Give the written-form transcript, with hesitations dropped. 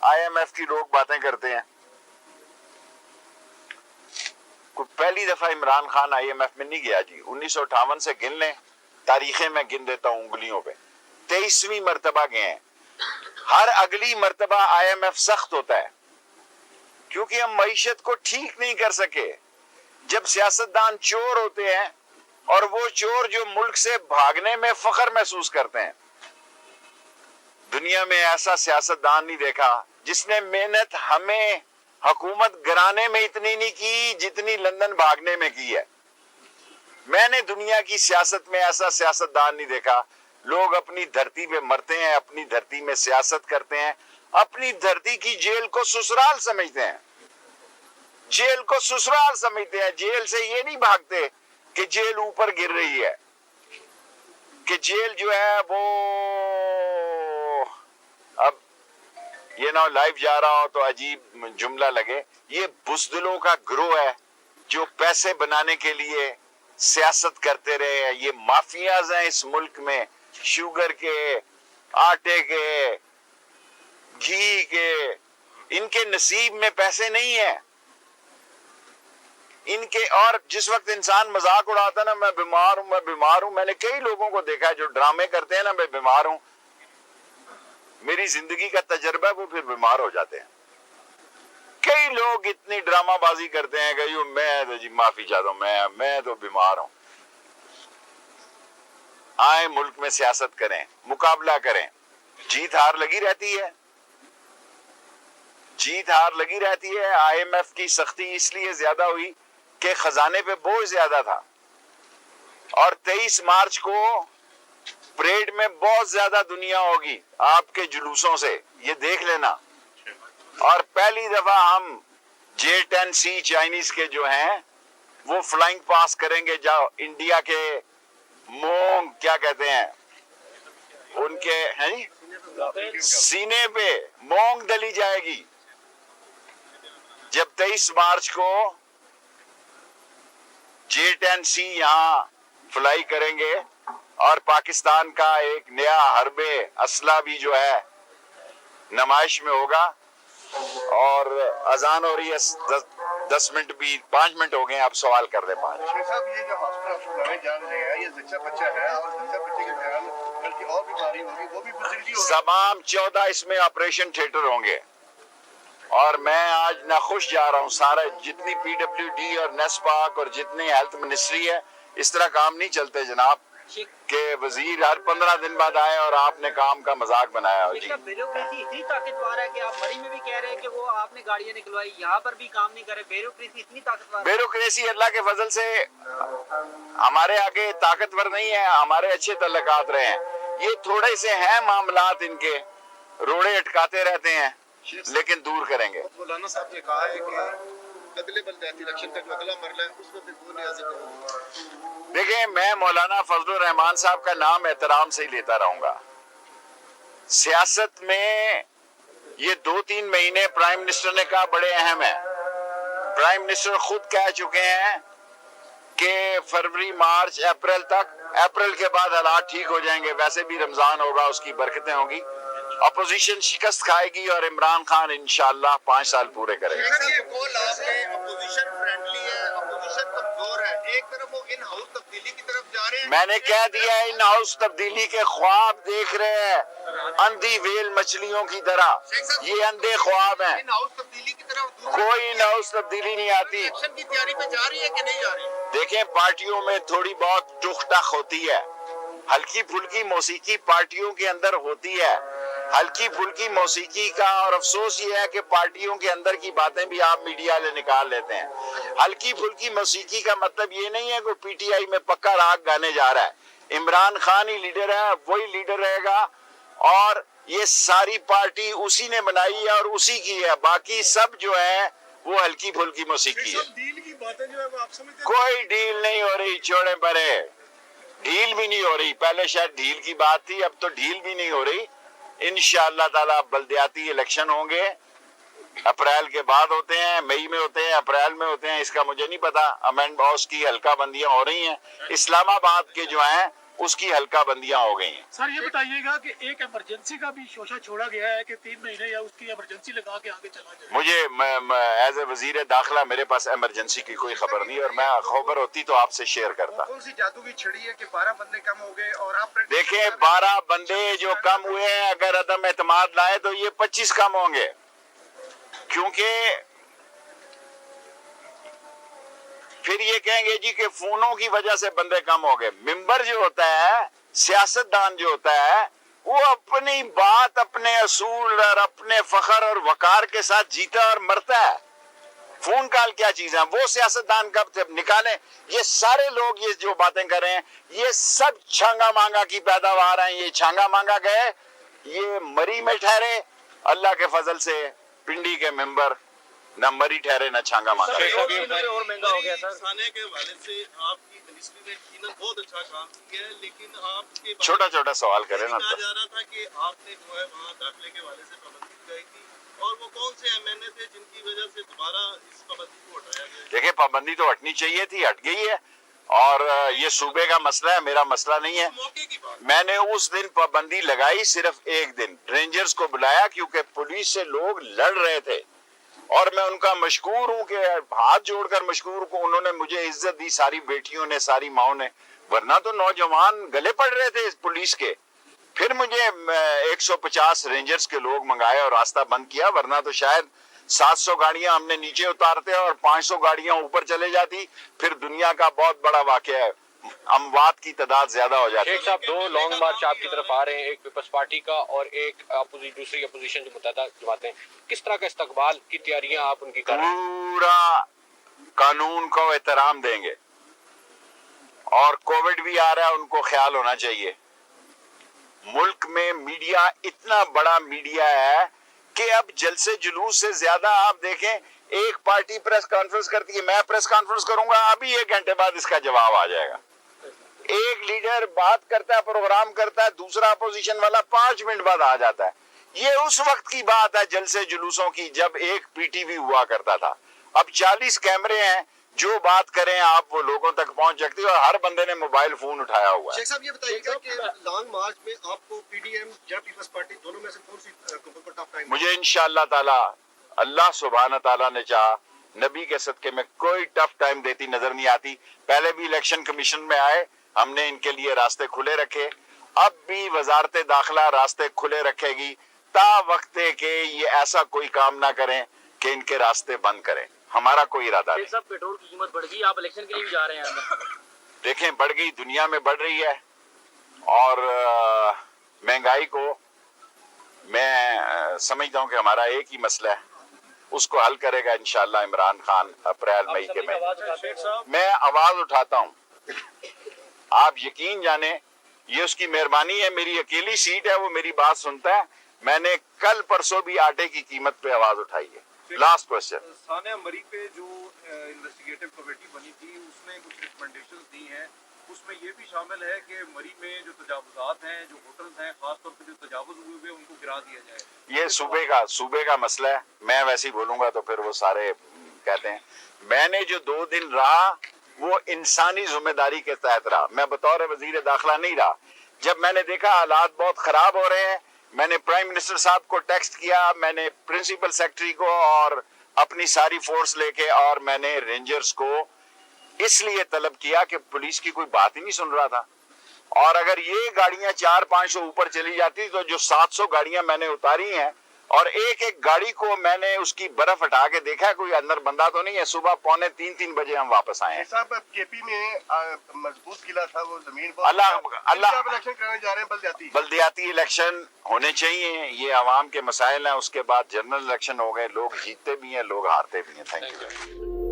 IMF की लोग बातें करते हैं। पहली दफा इमरान खान IMF में नहीं गया जी। 1958 से गिन लें, तारीखें मैं गिन देता हूं उंगलियों पे, 23वीं मर्तबा गए हैं। हर अगली मर्तबा IMF सख्त होता है क्योंकि हम मईशत को ठीक नहीं कर सके। जब सियासतदान चोर होते हैं और वो चोर जो मुल्क से भागने में फख्र महसूस करते हैं, दुनिया में ऐसा सियासतदान नहीं देखा जिसने मेहनत हमें हुकूमत गिराने में इतनी नहीं की जितनी लंदन भागने में की है। मैंने दुनिया की सियासत में ऐसा सियासतदान नहीं देखा। लोग अपनी धरती पे मरते हैं, अपनी धरती में सियासत करते हैं, अपनी धरती की जेल को ससुराल समझते हैं, जेल को ससुराल समझते हैं। जेल से ये नहीं भागते कि जेल ऊपर गिर रही है, कि जेल जो है वो, अब ये ना लाइव जा रहा हो तो अजीब जुमला लगे, ये बुज़दिलों का गिरोह है जो पैसे बनाने के लिए सियासत करते रहे हैं। ये माफियाज हैं इस मुल्क में, शुगर के, आटे के, घी के। इनके नसीब में पैसे नहीं है इनके। और जिस वक्त इंसान मजाक उड़ाता है ना, मैं बीमार हूं, मैं बीमार हूं, मैंने कई लोगों को देखा है जो ड्रामे करते हैं ना, मैं बीमार हूं, मेरी जिंदगी का तजर्बा है, वो फिर बीमार हो जाते हैं। कई लोग इतनी ड्रामाबाजी करते हैं कि मैं तो जी माफी चाहता हूं, मैं तो बीमार हूं। आए मुल्क में सियासत करें, मुकाबला करें, जीत हार लगी रहती है, जीत हार लगी रहती है। IMF की सख्ती इसलिए ज्यादा हुई कि खजाने पे बोझ ज्यादा था, और 23 मार्च को परेड में बहुत ज्यादा दुनिया होगी आपके जुलूसों से, ये देख लेना। और पहली दफा हम J-10C चाइनीज के जो हैं वो फ्लाइंग पास करेंगे, जाओ इंडिया के मोंग क्या कहते हैं उनके हैं सीने पे मोंग दली जाएगी जब 23 मार्च को J-10C यहाँ फ्लाई करेंगे। और पाकिस्तान का एक नया हरबे असला भी जो है नमाइश में होगा। और अजान हो रही है, 10 मिनट भी 5 मिनट हो गए, आप सवाल कर रहे 5। साहब, ये जो हॉस्पिटल जा रहे हैं, ये जच्चा बच्चा है और जच्चा बच्चे के ख्याल बल्कि और बीमारी होगी, वो भी बुजुर्गी होगी। तमाम 14 इसमें ऑपरेशन थिएटर होंगे। और मैं आज नाखुश जा रहा हूँ, सारा जितनी PWD और नेस्पाक और जितनी हेल्थ मिनिस्ट्री है, इस तरह काम नहीं चलते जनाब कि वजीर हर 15 दिन बाद आए और आपने काम का मजाक बनाया हो। जी, ब्यूरोक्रेसी इतनी ताकतवर है कि आप मरी में भी कह रहे हैं कि वो आपने गाड़ियां निकलवाई, यहाँ पर भी काम नहीं करे। ब्यूरोक्रेसी इतनी ताकतवर, ब्यूरोक्रेसी अल्लाह के फजल से हमारे आगे ताकतवर नहीं है, हमारे अच्छे तल्लकात रहे हैं। ये थोड़े से हैं मामलात, इनके रोड़े अटकाते रहते हैं, लेकिन दूर करेंगे। मौलाना साहब ने कहा है कि अगले बलदियाती इलेक्शन का जो अगला मरला है उसमें भी वो न्याज़ करेंगे। देखिए, मैं मौलाना फजलुर रहमान साहब का नाम एहतराम से ही लेता रहूंगा। सियासत में ये 2-3 महीने प्राइम मिनिस्टर ने कहा बड़े अहम है। प्राइम मिनिस्टर खुद कह चुके हैं कि फरवरी, मार्च, अप्रैल तक, अप्रैल के बाद हालात ठीक हो जाएंगे। वैसे भी रमजान होगा, उसकी बरकतें होगी, अपोजिशन शिकस्त खाएगी और इमरान खान इंशाअल्लाह 5 साल पूरे करेगा। अपोजिशन फ्रेंडली है, अपोजिशन कमजोर है, एक तरफ वो इन हाउस तब्दीली की तरफ जा रहे हैं। मैंने कह दिया है, इन हाउस तब्दीली के ख्वाब देख रहे हैं अंधी वेल मछलियों की तरह। ये अंधे ख्वाब हैं, इन हाउस तब्दीली की तरफ कोई इन हाउस तब्दीली नहीं आती। इलेक्शन की तैयारी पे जा रही है कि नहीं जा रही? देखें, पार्टियों में थोड़ी बहुत टुक-टक होती है, हल्की फुल्की मौसीकी पार्टियों के अंदर होती है, हल्की फुल्की मौसीकी का। और अफसोस ये है कि पार्टियों के अंदर की बातें भी आप मीडिया ले निकाल लेते हैं। हल्की फुल्की मौसीकी का मतलब ये नहीं है कि PTI में पक्का राग गाने जा रहा है। इमरान खान ही लीडर है, वही लीडर रहेगा, और ये सारी पार्टी उसी ने बनाई है और उसी की है। बाकी सब जो है वो हल्की फुल्की मौसीकी है। डील की बातें जो है वो आप समझते हैं? कोई डील नहीं हो रही, छोड़े परे, डील भी नहीं हो रही। पहले शायद डील की बात थी, अब तो डील भी नहीं हो रही। इंशाअल्लाह ताला बल्दियाती इलेक्शन होंगे, अप्रैल के बाद होते हैं, मई में होते हैं, अप्रैल में होते हैं, इसका मुझे नहीं पता। अमेंड बॉस की हल्का बंदियां हो रही हैं। इस्लामाबाद के जो हैं उसकी हल्का बंदियां हो गई हैं। सर ये बताइएगा कि एक इमरजेंसी का भी शोशा छोड़ा गया है कि 3 महीने या उसकी इमरजेंसी लगा के आगे चला जाए। मुझे एज ए वजीर दाखिला मेरे पास इमरजेंसी की कोई खबर नहीं, और मैं खबर होती तो आपसे शेयर करता। कौन सी जादू की छड़ी है कि 12 बंदे कम हो गए और आप देखिए 12 बंदे जो कम हुए हैं, अगर अदम एतमाद लाए तो ये 25 कम होंगे, क्योंकि फिर ये कहेंगे जी कि फोनों की वजह से बंदे कम हो गए। मिंबर जो होता है, सियासतदान जो होता है, वो अपनी बात, अपने असूल और अपने फखर और वकार के साथ जीता और मरता है। फोन कॉल क्या चीज है, वो सियासतदान कब निकालें। ये सारे लोग ये जो बातें कर रहे हैं, ये सब छांगा मांगा की पैदावार है। ये छांगा मांगा गए, ये मरी में ठहरे, अल्लाह के फजल से पिंडी के मेंबर न मरी ठहरे न छांगा मांगा। और महंगा हो गया सर। खाने के हवाले से आपकी मिनिस्ट्री ने यकीनन बहुत अच्छा काम किया है, लेकिन आपके छोटा छोटा सवाल करें ना। कहा जा रहा था कि आपने जो है वहाँ दाखिले के हवाले से पाबंदी लगाई थी, और वो कौन से एमएनए थे जिनकी वजह से दोबारा इस पाबंदी को हटाया गया? देखिए पाबंदी तो हटनी चाहिए थी, हट गई है, और ये सूबे का मसला है, मेरा मसला नहीं है। मौके की बात मैंने उस दिन पाबंदी लगाई, सिर्फ एक दिन रेंजर्स को बुलाया, क्योंकि पुलिस से लोग लड़ रहे थे, और मैं उनका मशकूर हूं कि हाथ जोड़कर मशकूर को उन्होंने मुझे इज्जत दी, सारी बेटियों ने, सारी माओ ने, वरना तो नौजवान गले पड़ रहे थे इस पुलिस के। फिर मुझे 150 रेंजर्स के लोग मंगाए और रास्ता बंद किया, वरना तो शायद 700 गाड़ियां हमने नीचे उतारते और 500 गाड़ियां ऊपर चले जाती, फिर दुनिया का बहुत बड़ा वाकया है, अमवात की तादाद ज्यादा हो जाती। शेख साहब, 2 लॉन्ग मार्च आपकी तरफ आ रहे हैं, एक पीपल्स पार्टी का और एक दूसरी अपोजिशन जो मुत्तहदा जमातें, किस तरह का इस्तकबाल की तैयारियां आप उनकी कर रहे हैं? पूरा कानून को एहतराम देंगे, और कोविड भी आ रहा है, उनको ख्याल होना चाहिए। मुल्क में मीडिया इतना बड़ा मीडिया है कि अब जलसे जुलूस से ज्यादा आप देखें, एक पार्टी प्रेस कॉन्फ्रेंस करती है, मैं प्रेस कॉन्फ्रेंस करूंगा, अभी 1 घंटे बाद इसका जवाब आ जाएगा। एक लीडर बात करता है, प्रोग्राम करता है, दूसरा अपोजिशन वाला 5 मिनट बाद आ जाता है। ये उस वक्त की बात है जलसे जुलूसों की, जब एक पीटीवी हुआ करता था। अब 40 कैमरे हैं, जो बात करें आप वो लोगों तक पहुंच सकती है, और हर बंदे ने मोबाइल फोन उठाया हुआ है। शेख साहब ये बताइएगा कि लॉन्ग मार्च में आपको पीडीएम या पीपल्स पार्टी दोनों में से कौन सी को टॉप टाइम? मुझे इंशाअल्लाह ताला, अल्लाह सुभान ताला ने चाहा, नबी के सदके में कोई टफ टाइम देती नजर नहीं आती। पहले भी इलेक्शन कमीशन में आए, हमने इनके लिए रास्ते खुले रखे, अब भी वजारत दाखिला रास्ते खुले रखेगी, ता वक्ते के ये ऐसा कोई काम ना करें कि इनके रास्ते बंद करें। हमारा कोई इरादा नहीं। सब पेट्रोल की कीमत बढ़ गई, आप इलेक्शन के लिए भी जा रहे हैं? देखें, बढ़ गई, दुनिया में बढ़ रही है, और महंगाई को मैं समझता हूं कि हमारा एक ही मसला है, उसको हल करेगा इंशाअल्लाह इमरान खान अप्रैल मई के महीने। मैं आवाज उठाता हूं, आप यकीन जाने ये उसकी मेहरबानी है, मेरी अकेली सीट है, वो मेरी बात सुनता है। मैंने कल परसों भी आटे की कीमत पे आवाज उठाई है। लास्ट क्वेश्चन, सानिया मरी पे जो इन्वेस्टिगेटिव कमेटी बनी थी उसने कुछ रिकमेंडेशंस दी हैं, उसमें ये भी शामिल है कि मरी में जो तजावुजात हैं, जो होटल्स हैं, खासतौर पर जो तजावुज हुए हैं उनको गिरा दिया जाए। ये सूबे का मसला है, मैं वैसे ही बोलूंगा तो फिर वो सारे कहते हैं। मैंने जो 2 दिन रहा वो इंसानी जिम्मेदारी के तहत रहा, मैं बतौर वजीर दाखिला नहीं रहा। जब मैंने देखा हालात बहुत खराब हो रहे हैं, मैंने प्राइम मिनिस्टर साहब को टेक्स्ट किया, मैंने प्रिंसिपल सेक्रेटरी को और अपनी सारी फोर्स लेके, और मैंने रेंजर्स को इसलिए तलब किया कि पुलिस की कोई बात ही नहीं सुन रहा था। और अगर ये गाड़ियां 400-500 ऊपर चली जाती तो जो 700 गाड़ियां मैंने उतारी हैं, और एक एक गाड़ी को मैंने उसकी बर्फ हटा के देखा, कोई अंदर बंदा तो नहीं है। सुबह 2:45-3 बजे हम वापस आए हैं। साहब केपी में मजबूत किला था, वो जमीन अल्लाह इलेक्शन कराने जा रहे हैं, बल्दियाती इलेक्शन होने चाहिए, ये आवाम के मसाइल हैं। उसके बाद जनरल इलेक्शन हो गए, लोग जीतते भी हैं, लोग हारते भी हैं। Thank you.